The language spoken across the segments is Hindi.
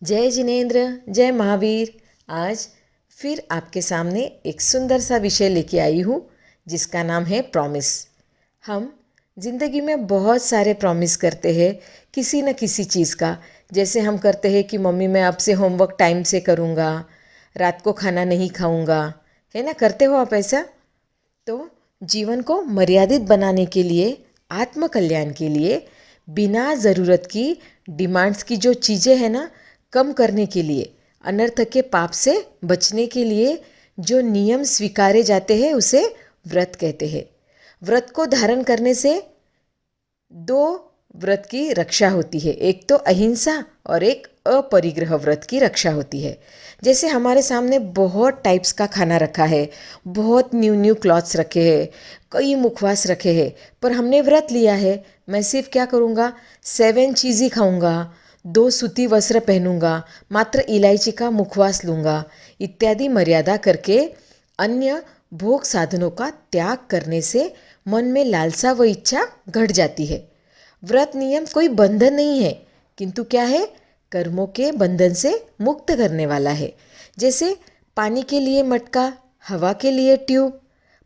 जय जिनेन्द्र, जय महावीर। आज फिर आपके सामने एक सुंदर सा विषय लेके आई हूँ जिसका नाम है प्रॉमिस। हम जिंदगी में बहुत सारे प्रॉमिस करते हैं किसी न किसी चीज़ का। जैसे हम करते हैं कि मम्मी मैं आपसे होमवर्क टाइम से करूँगा, रात को खाना नहीं खाऊँगा, है ना? करते हो आप ऐसा? तो जीवन को मर्यादित बनाने के लिए, आत्म कल्याण के लिए, बिना ज़रूरत की डिमांड्स की जो चीज़ें हैं ना, कम करने के लिए, अनर्थ के पाप से बचने के लिए जो नियम स्वीकारे जाते हैं उसे व्रत कहते हैं। व्रत को धारण करने से दो व्रत की रक्षा होती है, एक तो अहिंसा और एक अपरिग्रह व्रत की रक्षा होती है। जैसे हमारे सामने बहुत टाइप्स का खाना रखा है, बहुत न्यू न्यू क्लॉथ्स रखे हैं, कई मुखवास रखे हैं, पर हमने व्रत लिया है मैं सिर्फ क्या करूँगा, 7 चीज़ ही खाऊँगा, 2 सूती वस्त्र पहनूंगा, मात्र इलायची का मुखवास लूँगा इत्यादि मर्यादा करके अन्य भोग साधनों का त्याग करने से मन में लालसा व इच्छा घट जाती है। व्रत नियम कोई बंधन नहीं है, किंतु क्या है, कर्मों के बंधन से मुक्त करने वाला है। जैसे पानी के लिए मटका, हवा के लिए ट्यूब,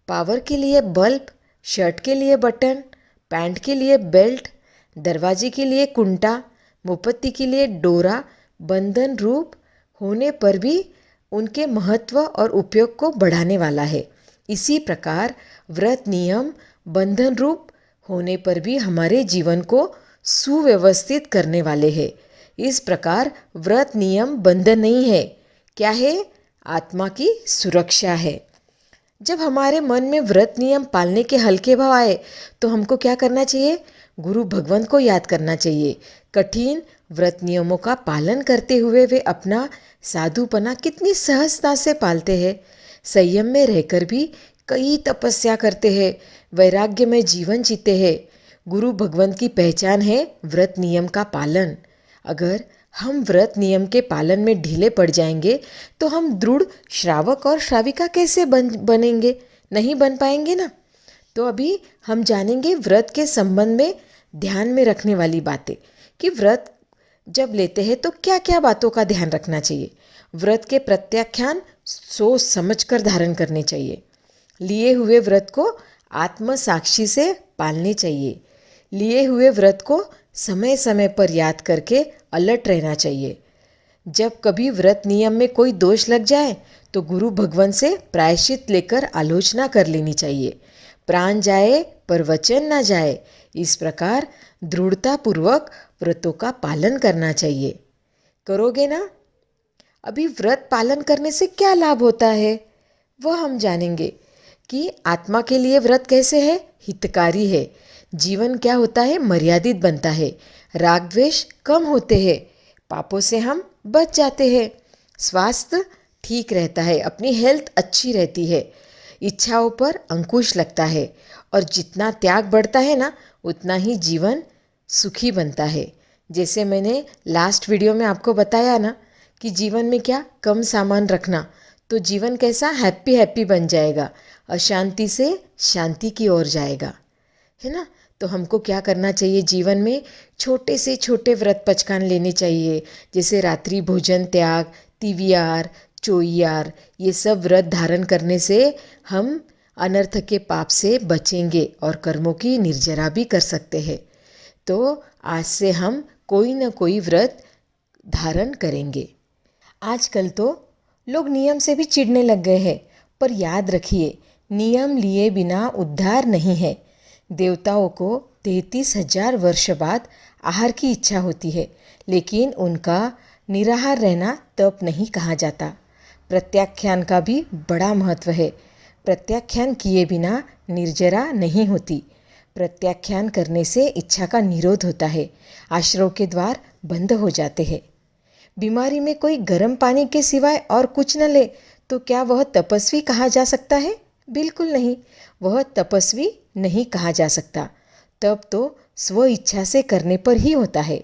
पावर के लिए बल्ब, शर्ट के लिए बटन, पैंट के लिए बेल्ट, दरवाजे के लिए कुंटा, मोमबत्ती के लिए डोरा, बंधन रूप होने पर भी उनके महत्व और उपयोग को बढ़ाने वाला है। इसी प्रकार व्रत नियम बंधन रूप होने पर भी हमारे जीवन को सुव्यवस्थित करने वाले हैं। इस प्रकार व्रत नियम बंधन नहीं है, क्या है, आत्मा की सुरक्षा है। जब हमारे मन में व्रत नियम पालने के हल्के भाव आए तो हमको क्या करना चाहिए, गुरु भगवंत को याद करना चाहिए। कठिन व्रत नियमों का पालन करते हुए वे अपना साधुपना कितनी सहजता से पालते हैं। संयम में रहकर भी कई तपस्या करते हैं, वैराग्य में जीवन जीते हैं। गुरु भगवंत की पहचान है व्रत नियम का पालन। अगर हम व्रत नियम के पालन में ढीले पड़ जाएंगे तो हम दृढ़ श्रावक और श्राविका कैसे बनेंगे, नहीं बन पाएंगे ना। तो अभी हम जानेंगे व्रत के संबंध में ध्यान में रखने वाली बातें कि व्रत जब लेते हैं तो क्या क्या बातों का ध्यान रखना चाहिए। व्रत के प्रत्याख्यान सोच समझ कर धारण करने चाहिए। लिए हुए व्रत को आत्म साक्षी से पालने चाहिए। लिए हुए व्रत को समय समय पर याद करके अलर्ट रहना चाहिए। जब कभी व्रत नियम में कोई दोष लग जाए तो गुरु भगवान से प्रायश्चित लेकर आलोचना कर लेनी चाहिए। प्राण जाए पर वचन ना जाए, इस प्रकार दृढ़तापूर्वक व्रतों का पालन करना चाहिए। करोगे ना? अभी व्रत पालन करने से क्या लाभ होता है वह हम जानेंगे कि आत्मा के लिए व्रत कैसे है, हितकारी है। जीवन क्या होता है, मर्यादित बनता है। राग द्वेष कम होते हैं, पापों से हम बच जाते हैं। स्वास्थ्य ठीक रहता है, अपनी हेल्थ अच्छी रहती है। इच्छाओं पर अंकुश लगता है और जितना त्याग बढ़ता है ना उतना ही जीवन सुखी बनता है। जैसे मैंने लास्ट वीडियो में आपको बताया ना कि जीवन में क्या कम सामान रखना तो जीवन कैसा हैप्पी हैप्पी बन जाएगा, अशांति से शांति की ओर जाएगा, है ना। तो हमको क्या करना चाहिए, जीवन में छोटे से छोटे व्रत पचकान लेने चाहिए। जैसे रात्रि भोजन त्याग, तिवियार, चोइयार, ये सब व्रत धारण करने से हम अनर्थ के पाप से बचेंगे और कर्मों की निर्जरा भी कर सकते हैं। तो आज से हम कोई न कोई व्रत धारण करेंगे। आजकल तो लोग नियम से भी चिढ़ने लग गए हैं, पर याद रखिए नियम लिए बिना उद्धार नहीं है। देवताओं को 33,000 वर्ष बाद आहार की इच्छा होती है, लेकिन उनका निराहार रहना तप नहीं कहा जाता। प्रत्याख्यान का भी बड़ा महत्व है। प्रत्याख्यान किए बिना निर्जरा नहीं होती। प्रत्याख्यान करने से इच्छा का निरोध होता है, आश्रव के द्वार बंद हो जाते हैं। बीमारी में कोई गर्म पानी के सिवाय और कुछ न ले तो क्या वह तपस्वी कहा जा सकता है? बिल्कुल नहीं, वह तपस्वी नहीं कहा जा सकता। तब तो स्व इच्छा से करने पर ही होता है।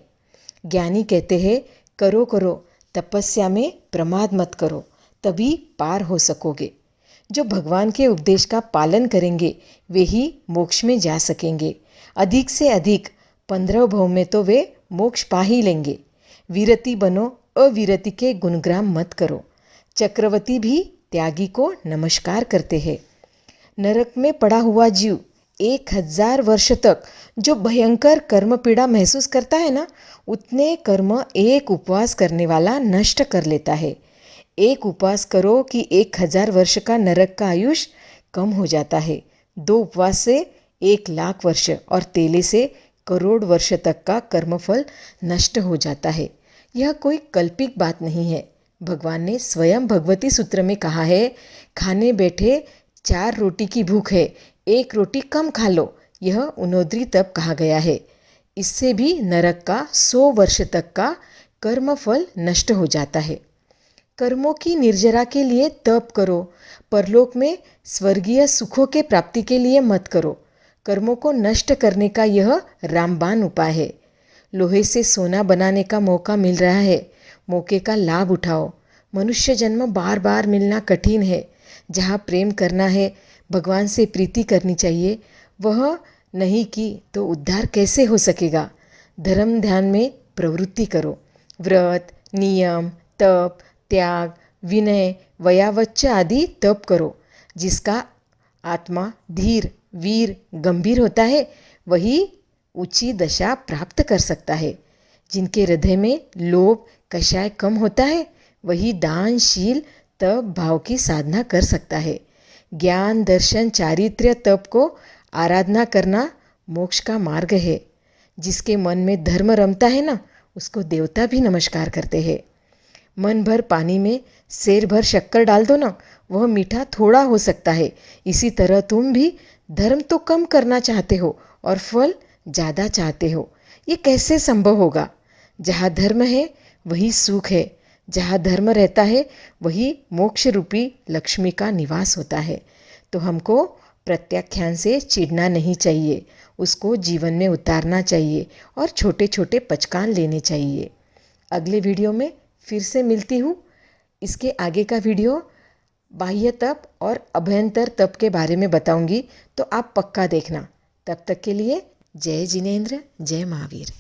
ज्ञानी कहते हैं करो करो, तपस्या में प्रमाद मत करो, तभी पार हो सकोगे। जो भगवान के उपदेश का पालन करेंगे वे ही मोक्ष में जा सकेंगे। अधिक से अधिक 15 भव में तो वे मोक्ष पा ही लेंगे। विरति बनो अविरति के गुणग्राम मत करो। चक्रवर्ती भी त्यागी को नमस्कार करते हैं। नरक में पड़ा हुआ जीव 1000 वर्ष तक जो भयंकर कर्म पीड़ा महसूस करता है ना, उतने कर्म एक उपवास करने वाला नष्ट कर लेता है। एक उपवास करो कि 1000 वर्ष का नरक का आयुष कम हो जाता है। 2 उपवास से 1,00,000 वर्ष और तेले से करोड़ वर्ष तक का कर्मफल नष्ट हो जाता है। यह कोई कल्पित बात नहीं है। भगवान ने स्वयं भगवती सूत्र में कहा है, खाने बैठे 4 रोटी की भूख है, 1 रोटी कम खा लो। यह उनोद्री तप कहा गया है। इससे भी नरक का 100 वर्ष तक का कर्मफल नष्ट हो जाता है। कर्मों की निर्जरा के लिए तप करो, परलोक में स्वर्गीय सुखों के प्राप्ति के लिए मत करो। कर्मों को नष्ट करने का यह रामबाण उपाय है। लोहे से सोना बनाने का मौका मिल रहा है, मौके का लाभ उठाओ। मनुष्य जन्म बार बार मिलना कठिन है। जहाँ प्रेम करना है, भगवान से प्रीति करनी चाहिए, वह नहीं की तो उद्धार कैसे हो सकेगा। धर्म ध्यान में प्रवृत्ति करो। व्रत, नियम, तप, त्याग, विनय, वयावच्च आदि तप करो। जिसका आत्मा धीर, वीर, गंभीर होता है, वही ऊंची दशा प्राप्त कर सकता है। जिनके हृदय में लोभ, कषाय कम होता है, वही दानशील तप भाव की साधना कर सकता है। ज्ञान, दर्शन, चारित्र्य, तप को आराधना करना मोक्ष का मार्ग है। जिसके मन में धर्म रमता है ना, उसको देवता भी नमस्कार करते हैं। मन भर पानी में सेर भर शक्कर डाल दो ना, वह मीठा थोड़ा हो सकता है। इसी तरह तुम भी धर्म तो कम करना चाहते हो और फल ज़्यादा चाहते हो। ये कैसे संभव होगा? जहाँ धर्म है वही सुख है। जहाँ धर्म रहता है वही मोक्ष रूपी लक्ष्मी का निवास होता है। तो हमको प्रत्याख्यान से चिढ़ना नहीं चाहिए, उसको जीवन में उतारना चाहिए और छोटे छोटे पचकान लेने चाहिए। अगले वीडियो में फिर से मिलती हूँ। इसके आगे का वीडियो बाह्य तप और अभ्यंतर तप के बारे में बताऊंगी, तो आप पक्का देखना। तब तक के लिए जय जिनेंद्र, जय महावीर।